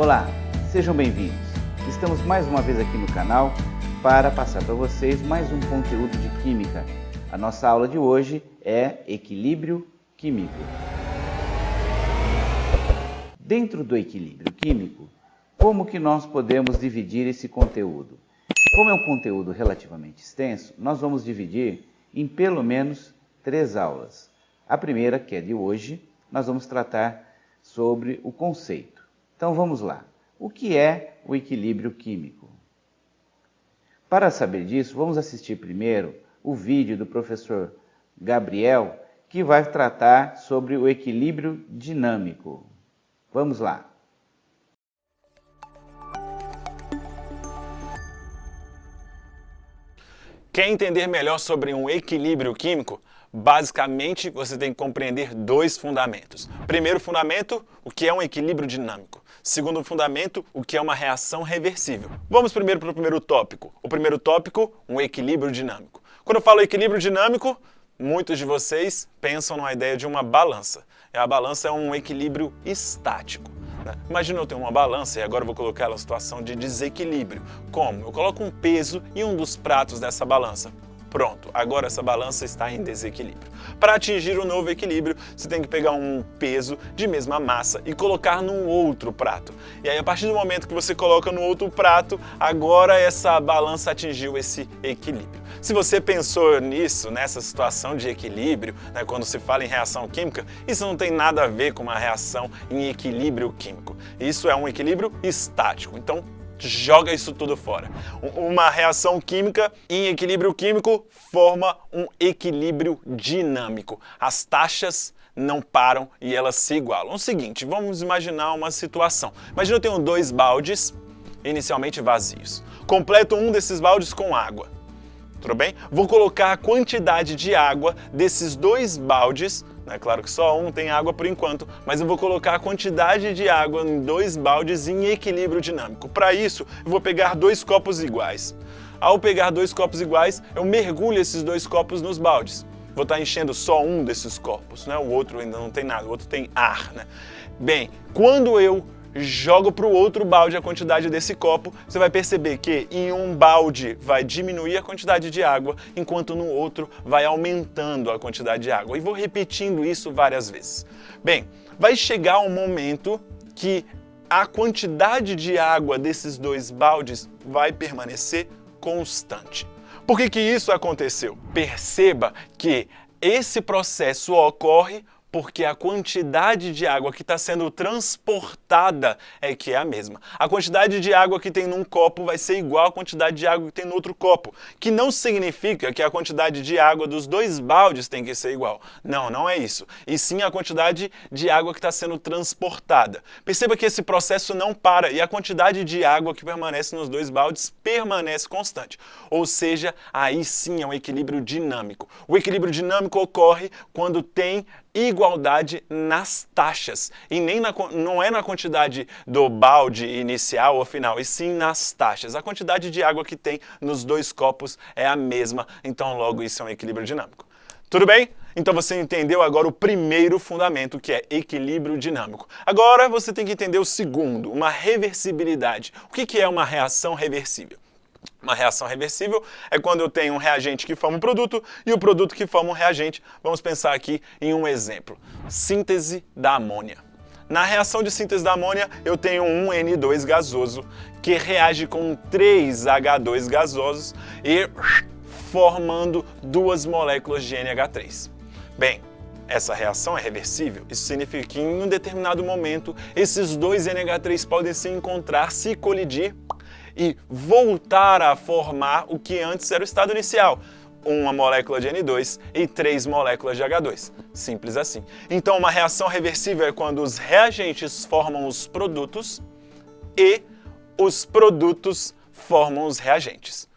Olá, sejam bem-vindos. Estamos mais uma vez aqui no canal para passar para vocês mais um conteúdo de Química. A nossa aula de hoje é Equilíbrio Químico. Dentro do equilíbrio químico, como que nós podemos dividir esse conteúdo? Como é um conteúdo relativamente extenso, nós vamos dividir em pelo menos 3 aulas. A primeira, que é de hoje, nós vamos tratar sobre o conceito. Então vamos lá. O que é o equilíbrio químico? Para saber disso, vamos assistir primeiro o vídeo do professor Gabriel, que vai tratar sobre o equilíbrio dinâmico. Vamos lá. Quer entender melhor sobre um equilíbrio químico? Basicamente, você tem que compreender 2 fundamentos. Primeiro fundamento, o que é um equilíbrio dinâmico. Segundo fundamento, o que é uma reação reversível. Vamos primeiro para o primeiro tópico. O primeiro tópico, um equilíbrio dinâmico. Quando eu falo equilíbrio dinâmico, muitos de vocês pensam numa ideia de uma balança. A balança é um equilíbrio estático. Imagina eu tenho uma balança e agora eu vou colocar ela em situação de desequilíbrio. Como? Eu coloco um peso em um dos pratos dessa balança. Pronto, agora essa balança está em desequilíbrio. Para atingir o novo equilíbrio, você tem que pegar um peso de mesma massa e colocar num outro prato. E aí, a partir do momento que você coloca no outro prato, agora essa balança atingiu esse equilíbrio. Se você pensou nisso, nessa situação de equilíbrio, quando se fala em reação química, isso não tem nada a ver com uma reação em equilíbrio químico. Isso é um equilíbrio estático. Então, joga isso tudo fora. Uma reação química em equilíbrio químico forma um equilíbrio dinâmico. As taxas não param e elas se igualam. O seguinte, vamos imaginar uma situação. Imagina eu tenho 2 baldes inicialmente vazios. Completo um desses baldes com água. Tudo bem? Vou colocar a quantidade de água desses 2 baldes. É claro que só um tem água por enquanto, mas eu vou colocar a quantidade de água em 2 baldes em equilíbrio dinâmico. Para isso, eu vou pegar 2 copos iguais. Ao pegar 2 copos iguais, eu mergulho esses 2 copos nos baldes. Vou estar enchendo só um desses copos, né? O outro ainda não tem nada, o outro tem ar, né? Bem, quando eu jogo para o outro balde a quantidade desse copo, você vai perceber que em um balde vai diminuir a quantidade de água, enquanto no outro vai aumentando a quantidade de água. E vou repetindo isso várias vezes. Bem, vai chegar um momento que a quantidade de água desses 2 baldes vai permanecer constante. Por que isso aconteceu? Perceba que esse processo ocorre porque a quantidade de água que está sendo transportada é que é a mesma. A quantidade de água que tem num copo vai ser igual à quantidade de água que tem no outro copo, que não significa que a quantidade de água dos 2 baldes tem que ser igual. Não, não é isso. E sim a quantidade de água que está sendo transportada. Perceba que esse processo não para e a quantidade de água que permanece nos 2 baldes permanece constante. Ou seja, aí sim é um equilíbrio dinâmico. O equilíbrio dinâmico ocorre quando tem igualdade nas taxas, e não é na quantidade do balde inicial ou final, e sim nas taxas. A quantidade de água que tem nos 2 copos é a mesma, então logo isso é um equilíbrio dinâmico. Tudo bem? Então você entendeu agora o primeiro fundamento, que é equilíbrio dinâmico. Agora você tem que entender o segundo, uma reversibilidade. O que é uma reação reversível? Uma reação reversível é quando eu tenho um reagente que forma um produto e o produto que forma um reagente. Vamos pensar aqui em um exemplo. Síntese da amônia. Na reação de síntese da amônia, eu tenho um N2 gasoso que reage com 3 H2 gasosos e formando 2 moléculas de NH3. Bem, essa reação é reversível. Isso significa que em um determinado momento, esses 2 NH3 podem se encontrar, se colidir e voltar a formar o que antes era o estado inicial. Uma molécula de N2 e 3 moléculas de H2. Simples assim. Então, uma reação reversível é quando os reagentes formam os produtos e os produtos formam os reagentes.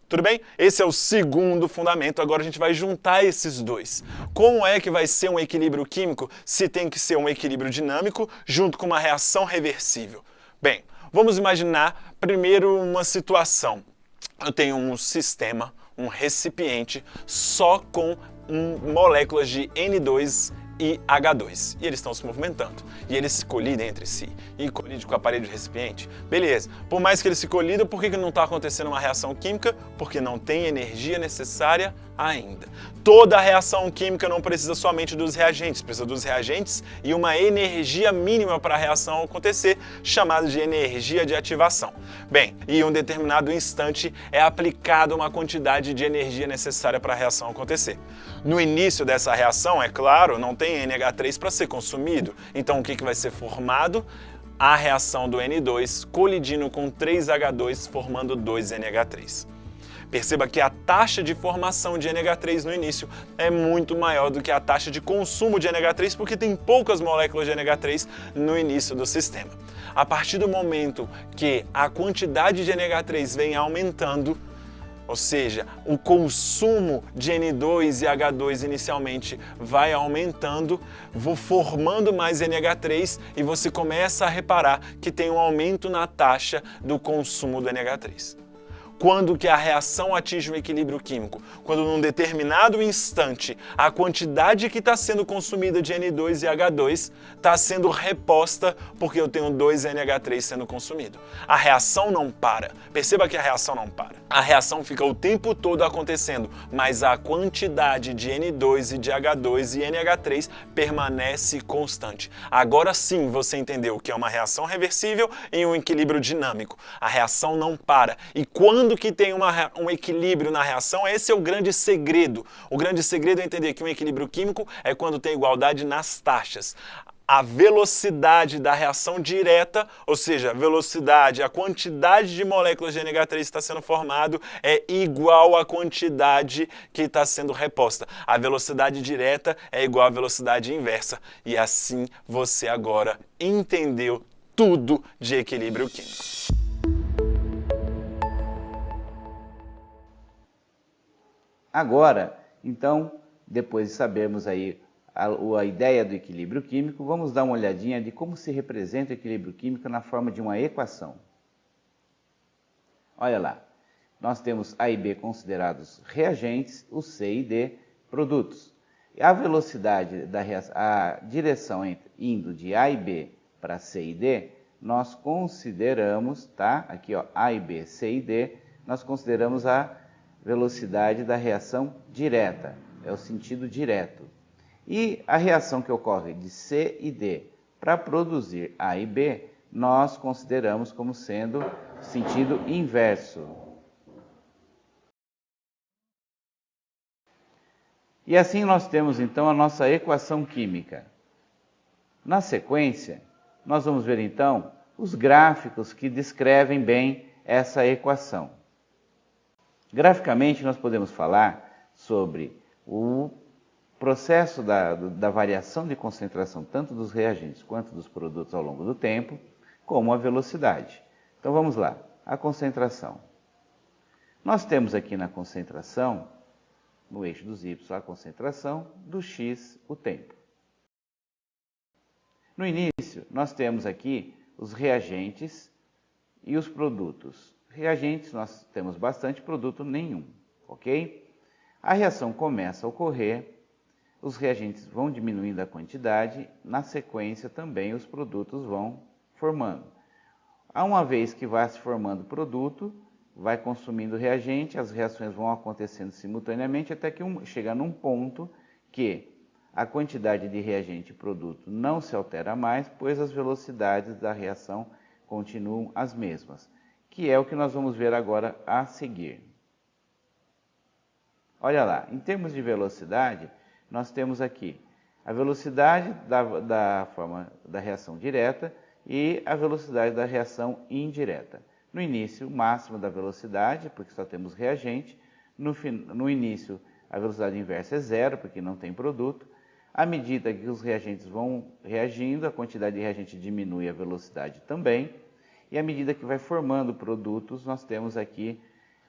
Tudo bem? Esse é o segundo fundamento. Agora a gente vai juntar esses 2. Como é que vai ser um equilíbrio químico se tem que ser um equilíbrio dinâmico junto com uma reação reversível? Bem, vamos imaginar primeiro uma situação. Eu tenho um sistema, um recipiente só com moléculas de N2 e H2. E eles estão se movimentando. E eles se colidem entre si. E colide com a parede do recipiente. Beleza. Por mais que eles se colidam, por que não está acontecendo uma reação química? Porque não tem energia necessária ainda. Toda reação química não precisa somente dos reagentes. Precisa dos reagentes e uma energia mínima para a reação acontecer, chamada de energia de ativação. Bem, em um determinado instante é aplicada uma quantidade de energia necessária para a reação acontecer. No início dessa reação, é claro, não tem NH3 para ser consumido. Então o que vai ser formado? A reação do N2 colidindo com 3H2 formando 2NH3. Perceba que a taxa de formação de NH3 no início é muito maior do que a taxa de consumo de NH3 porque tem poucas moléculas de NH3 no início do sistema. A partir do momento que a quantidade de NH3 vem aumentando, ou seja, o consumo de N2 e H2 inicialmente vai aumentando, vou formando mais NH3 e você começa a reparar que tem um aumento na taxa do consumo do NH3. Quando que a reação atinge o equilíbrio químico? Quando num determinado instante a quantidade que está sendo consumida de N2 e H2 está sendo reposta porque eu tenho 2NH3 sendo consumido. A reação não para. Perceba que a reação não para. A reação fica o tempo todo acontecendo, mas a quantidade de N2 e de H2 e NH3 permanece constante. Agora sim você entendeu que é uma reação reversível em um equilíbrio dinâmico. A reação não para. E quando que tem um equilíbrio na reação, esse é o grande segredo. O grande segredo é entender que um equilíbrio químico é quando tem igualdade nas taxas. A velocidade da reação direta, ou seja, a velocidade, a quantidade de moléculas de NH3 que está sendo formado é igual à quantidade que está sendo reposta. A velocidade direta é igual à velocidade inversa. E assim você agora entendeu tudo de equilíbrio químico. Agora, então, depois de sabermos aí a ideia do equilíbrio químico, vamos dar uma olhadinha de como se representa o equilíbrio químico na forma de uma equação. Olha lá, nós temos A e B considerados reagentes, o C e D produtos. A velocidade da reação, a direção indo de A e B para C e D, nós consideramos, tá? Aqui ó, A e B, C e D, nós consideramos a velocidade da reação direta, é o sentido direto. E a reação que ocorre de C e D para produzir A e B, nós consideramos como sendo sentido inverso. E assim nós temos então a nossa equação química. Na sequência, nós vamos ver então os gráficos que descrevem bem essa equação. Graficamente, nós podemos falar sobre o processo da variação de concentração tanto dos reagentes quanto dos produtos ao longo do tempo, como a velocidade. Então vamos lá, a concentração. Nós temos aqui na concentração, no eixo dos y, a concentração, do x, o tempo. No início, nós temos aqui os reagentes e os produtos. Reagentes nós temos bastante, produto nenhum, ok? A reação começa a ocorrer, os reagentes vão diminuindo a quantidade, na sequência também os produtos vão formando. Uma vez que vai se formando produto, vai consumindo reagente, as reações vão acontecendo simultaneamente até que chega num ponto que a quantidade de reagente e produto não se altera mais, pois as velocidades da reação continuam as mesmas, que é o que nós vamos ver agora a seguir. Olha lá, em termos de velocidade, nós temos aqui a velocidade da reação direta e a velocidade da reação indireta. No início, o máximo da velocidade, porque só temos reagente. No início, a velocidade inversa é zero, porque não tem produto. À medida que os reagentes vão reagindo, a quantidade de reagente diminui, a velocidade também. E à medida que vai formando produtos, nós temos aqui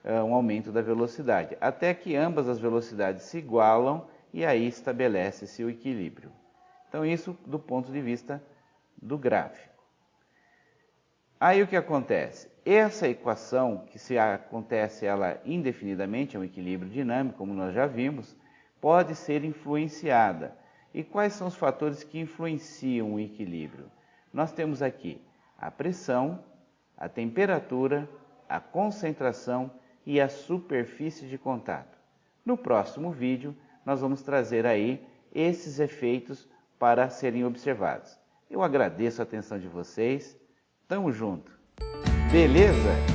um aumento da velocidade, até que ambas as velocidades se igualam e aí estabelece-se o equilíbrio. Então isso do ponto de vista do gráfico. Aí o que acontece? Essa equação, que se acontece ela indefinidamente, é um equilíbrio dinâmico, como nós já vimos, pode ser influenciada. E quais são os fatores que influenciam o equilíbrio? Nós temos aqui a pressão, a temperatura, a concentração e a superfície de contato. No próximo vídeo, nós vamos trazer aí esses efeitos para serem observados. Eu agradeço a atenção de vocês. Tamo junto. Beleza?